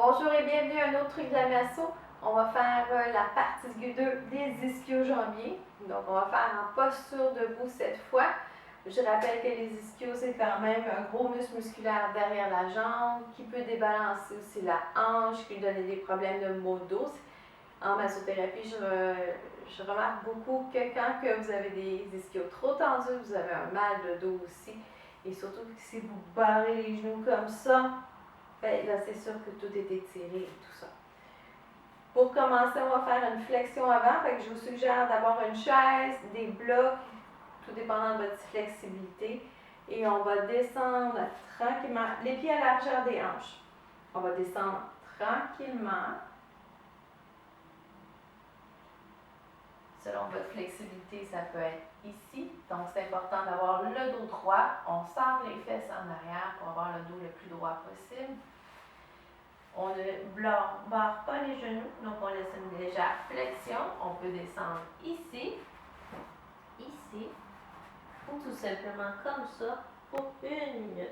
Bonjour et bienvenue à un autre truc de la masso. On va faire la partie 2 des ischio-jambiers. Donc on va faire en posture debout cette fois. Je rappelle que les ischios, c'est quand même un gros muscle musculaire derrière la jambe qui peut débalancer aussi la hanche, qui peut donner des problèmes de maux de dos. En massothérapie, je remarque beaucoup que quand que vous avez des ischios trop tendus, vous avez un mal de dos aussi. Et surtout que si vous barrez les genoux comme ça, ben là, c'est sûr que tout est étiré et tout ça. Pour commencer, on va faire une flexion avant. Fait que je vous suggère d'avoir une chaise, des blocs, tout dépendant de votre flexibilité. Et on va descendre tranquillement, les pieds à la largeur des hanches. On va descendre tranquillement. Selon votre flexibilité, ça peut être ici. Donc, c'est important d'avoir le dos droit. On serre les fesses en arrière pour avoir le dos le plus droit possible. On ne barre pas les genoux, donc on laisse une légère flexion. On peut descendre ici, ou tout simplement comme ça pour 1 minute.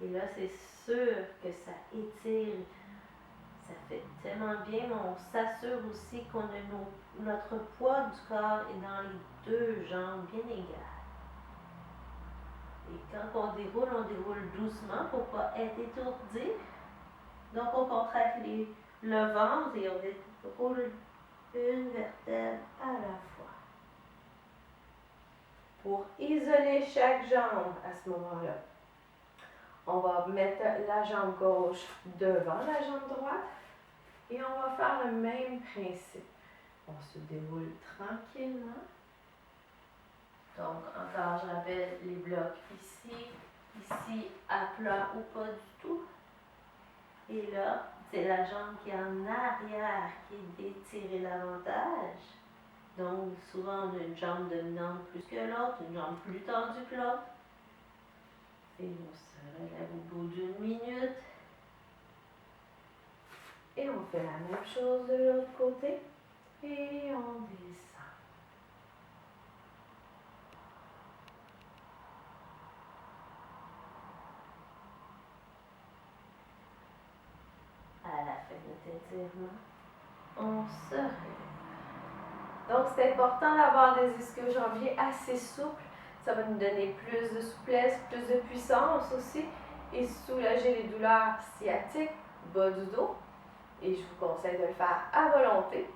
Et là, c'est sûr que ça étire, ça fait tellement bien, mais on s'assure aussi qu'on a notre poids du corps est dans les 2 jambes bien égales. Et quand on déroule doucement pour ne pas être étourdi. Donc, on contracte le ventre et on déroule une vertèbre à la fois. Pour isoler chaque jambe à ce moment-là, on va mettre la jambe gauche devant la jambe droite et on va faire le même principe. On se déroule tranquillement. Donc, encore, je rappelle les blocs ici à plat ou pas du tout. Et là, c'est la jambe qui est en arrière qui est étirée davantage. Donc, souvent, on a une jambe dominante plus que l'autre, une jambe plus tendue que l'autre. Et on se relève au bout d'1 minute. Et on fait la même chose de l'autre côté. Et on descend. À la fin de notre étirement, on se relève. Donc, c'est important d'avoir des ischio-jambiers assez souples. Ça va nous donner plus de souplesse, plus de puissance aussi et soulager les douleurs sciatiques, bas du dos. Et je vous conseille de le faire à volonté.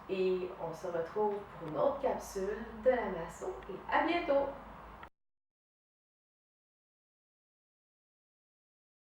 Et on se retrouve pour une autre capsule de la masso. Et à bientôt!